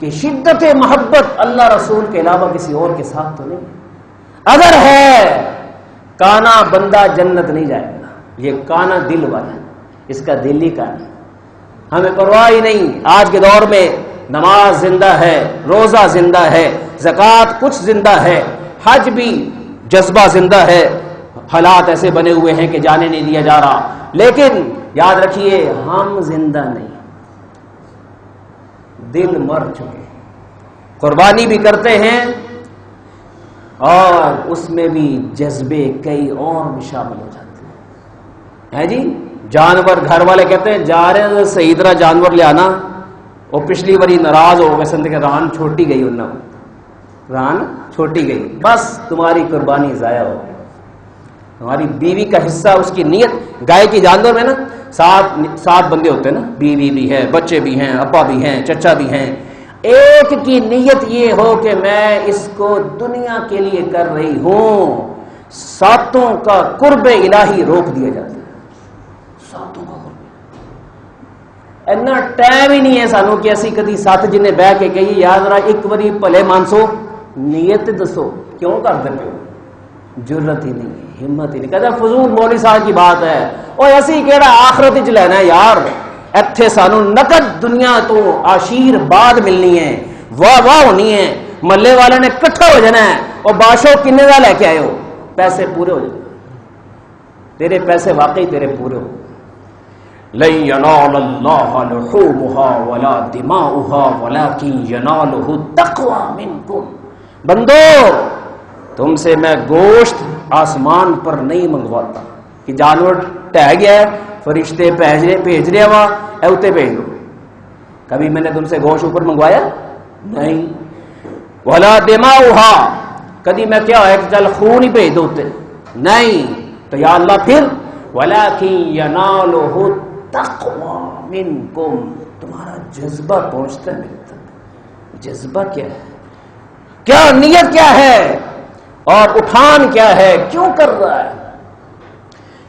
کہ شدت محبت اللہ رسول کے علاوہ کسی اور کے ساتھ تو نہیں ہے؟ اگر ہے کانا بندہ جنت نہیں جائے گا، یہ کانا دل والا ہے، اس کا دل ہی کانا، ہمیں پرواہ ہی نہیں۔ آج کے دور میں نماز زندہ ہے، روزہ زندہ ہے، زکوٰۃ کچھ زندہ ہے، حج بھی جذبہ زندہ ہے، حالات ایسے بنے ہوئے ہیں کہ جانے نہیں دیا جا رہا، لیکن یاد رکھیے ہم زندہ نہیں، دل مر چکے، قربانی بھی کرتے ہیں اور اس میں بھی جذبے کئی اور بھی شامل ہو جاتے ہیں جی۔ جانور گھر والے کہتے ہیں جا رہے ہیں صحیح طرح جانور لے آنا، اور پچھلی باری ناراض ہو گئے سند کے ران چھوٹی گئی، انہوں ران چھوٹی گئی، بس تمہاری قربانی ضائع ہو گئی۔ ہماری بیوی کا حصہ، اس کی نیت، گائے کی جانور میں نا سات بندے ہوتے ہیں نا، بیوی بھی ہے، بچے بھی ہیں، ابا بھی ہیں، چچا بھی ہیں، ایک کی نیت یہ ہو کہ میں اس کو دنیا کے لیے کر رہی ہوں، ساتوں کا قرب الہی روک دیا جاتا ہے، ساتوں کا قرب۔ اتنا ٹائم ہی نہیں ہے سانوں کہ اسی کدی ساتھ جنہیں بہ کے کہیے یاد رہا ایک باری بھلے مانسو، نیت دسو کیوں کر دیتے ہو، جرت ہی نہیں، ہمت ہی نہیں، کہتا فضول مولوی صاحب کی بات ہے، اور ایسی کہڑا آخرت وچ لینا ہے یار، ایتھے سانو نقد دنیا تو عشیر بعد ملنی ہے، واہ واہ ہونی ہے، محلے والے نے کٹھا ہو جانا ہے، اور بادشاہ کنے کا لے کے آئے ہو، پیسے پورے ہو جائیں، تیرے پیسے واقعی تیرے پورے ہو۔ لن ينال اللہ لحومها ولا دماؤها ولكن يناله التقوى منكم، بندو تم سے میں گوشت آسمان پر نہیں منگواتا کہ جانور ٹہ گیا ہے فرشتے بھیج رہے وہاں اوتے بھیج دو، کبھی میں نے تم سے گوشت اوپر منگوایا نہیں، ولا دماؤها کبھی میں کیا ہے کہ چل خون ہی بھیج دو نہیں، تو یا اللہ پھر ولكن يناله التقوى منكم، تمہارا جذبہ پہنچتا ہے میرے تک، جذبہ کیا ہے، کیا نیت کیا ہے، اور اٹھان کیا ہے، کیوں کر رہا ہے۔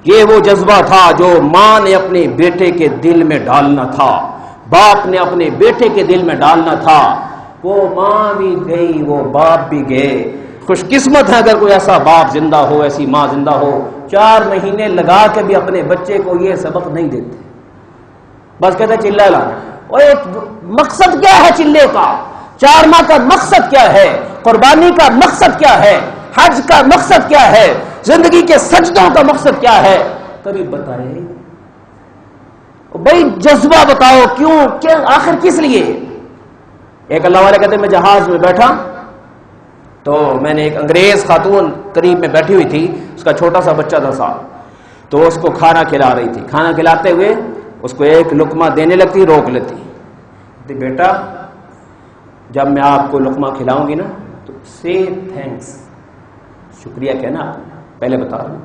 یہ وہ جذبہ تھا جو ماں نے اپنے بیٹے کے دل میں ڈالنا تھا، باپ نے اپنے بیٹے کے دل میں ڈالنا تھا، وہ ماں بھی گئی وہ باپ بھی گئے، خوش قسمت ہے اگر کوئی ایسا باپ زندہ ہو، ایسی ماں زندہ ہو، 4 مہینے لگا کے بھی اپنے بچے کو یہ سبق نہیں دیتے، بس کہتے ہیں چلہ لانا، اور ایک مقصد کیا ہے چلے کا، 4 ماہ کا مقصد کیا ہے، قربانی کا مقصد کیا ہے، حج کا مقصد کیا ہے، زندگی کے سجدوں کا مقصد کیا ہے، کبھی بتائے بھائی، جذبہ بتاؤ کیوں، آخر کس لیے۔ ایک اللہ والے کہتے ہیں میں جہاز میں بیٹھا تو میں نے ایک انگریز خاتون قریب میں بیٹھی ہوئی تھی، اس کا چھوٹا سا بچہ تھا سال، تو اس کو کھانا کھلا رہی تھی، کھانا کھلاتے ہوئے اس کو ایک لقمہ دینے لگتی، روک لیتی، بیٹا جب میں آپ کو لقمہ کھلاؤں گی نا تو سے تھینکس، شکریہ کہنا، پہلے بتا رہا ہوں،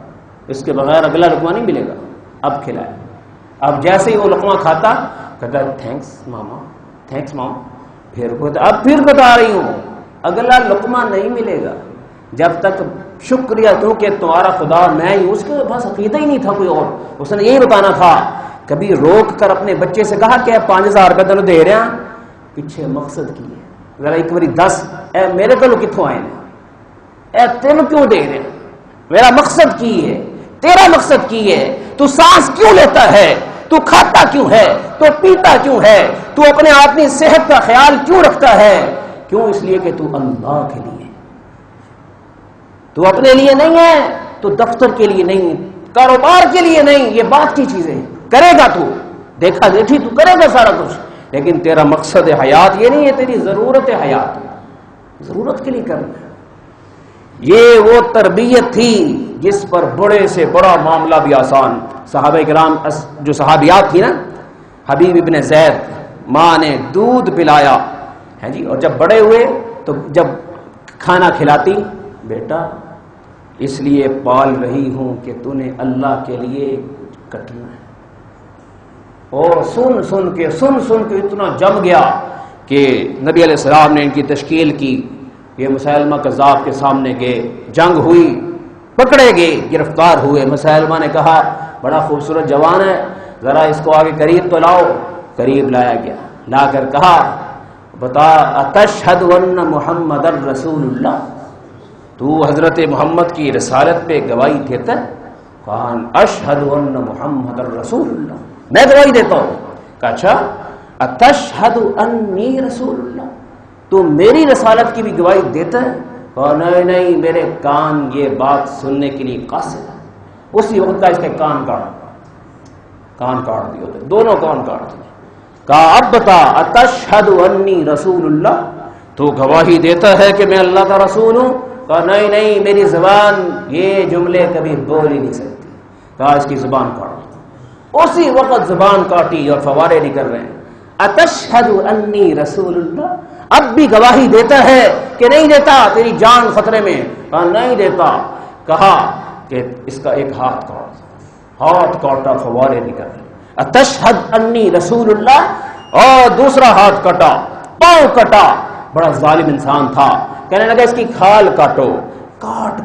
اس کے بغیر اگلا لقمہ نہیں ملے گا، اب کھلائے۔ اب جیسے ہی وہ لقمہ کھاتا کہتا تھینکس ماما، تھینکس ماما، پھر اب پھر بتا رہی ہوں اگلا لقمہ نہیں ملے گا جب تک شکریہ تو کہ تمہارا خدا میں ہی، اس کے پاس عقیدہ ہی نہیں تھا کوئی اور، اس نے یہی بتانا تھا۔ کبھی روک کر اپنے بچے سے کہا کہ 5000 روپے تینوں دے رہے ہیں، پیچھے مقصد کی ہے، ذرا ایک باری دس اے میرے کو کتوں آئے ہیں، اے تینوں کیوں دے رہے ہیں، میرا مقصد کی ہے، تیرا مقصد کی ہے، تو سانس کیوں لیتا ہے، تو کھاتا کیوں ہے، تو پیتا کیوں ہے، تو اپنے اپنی صحت کا خیال کیوں رکھتا ہے، کیوں، اس لیے کہ تو اللہ کے لیے، تو اپنے لیے نہیں ہے، تو دفتر کے لیے نہیں، کاروبار کے لیے نہیں، یہ بات کی چیزیں کرے گا، تو دیکھا دیکھی تو کرے گا سارا کچھ، لیکن تیرا مقصد حیات یہ نہیں ہے، تیری ضرورت حیات، ضرورت کے لیے کرنا ہے۔ یہ وہ تربیت تھی جس پر بڑے سے بڑا معاملہ بھی آسان، صحابہ کرام جو صحابیات تھی نا، حبیب ابن زید، ماں نے دودھ پلایا ہے جی، اور جب بڑے ہوئے تو جب کھانا کھلاتی، بیٹا اس لیے پال رہی ہوں کہ تو نے اللہ کے لیے کٹنا ہے، اور سن سن کے اتنا جم گیا کہ نبی علیہ السلام نے ان کی تشکیل کی، یہ مسیلمہ کذاب کے سامنے گئے، جنگ ہوئی، پکڑے گئے، گرفتار ہوئے، مسیلمہ نے کہا بڑا خوبصورت جوان ہے، ذرا اس کو آگے قریب تو لاؤ، قریب لایا گیا، لا کر کہا بتا اتشہد ان محمد الرسول اللہ، تو حضرت محمد کی رسالت پہ گواہی دیتا ہے؟ قال اشہد ان محمد الرسول اللہ، میں گواہی دیتا ہوں۔ کہا اچھا اتشہد انی رسول اللہ، تو میری رسالت کی بھی گواہی دیتا ہے؟ کہا نہیں نہیں، میرے کان یہ بات سننے کے لیے قاصر ہے۔ اسی وقت کا اس کے کان کاٹ دیے ہوتے، دونوں کان کاٹ دیے۔ کہا اب بتا اتشہد انی رسول اللہ، تو گواہی دیتا ہے کہ میں اللہ کا رسول ہوں؟ کہا نہیں نہیں، میری زبان یہ جملے کبھی بول ہی نہیں سکتی۔ کہا اس کی زبان کاٹ۔ اسی وقت زبان کاٹی اور فوارے نکل رہے ہیں۔ اتشہد انی رسول اللہ، اب بھی گواہی دیتا ہے کہ نہیں دیتا؟ تیری جان خطرے میں۔ کہا نہیں دیتا۔ کہا کہ اس کا ایک ہاتھ کاٹا، فوارے نکل رہے۔ اتشہد انی رسول اللہ، اور دوسرا ہاتھ کٹا، پاؤں کٹا۔ بڑا ظالم انسان تھا، کہنے لگا اس کی کھال کاٹو۔ کاٹ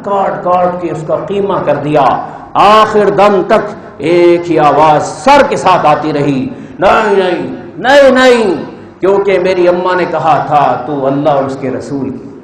کے اس کا قیمہ کر دیا۔ آخر دم تک ایک ہی آواز سر کے ساتھ آتی رہی، نہیں نہیں نہیں نہیں، کیونکہ میری اماں نے کہا تھا تو اللہ اور اس کے رسول کی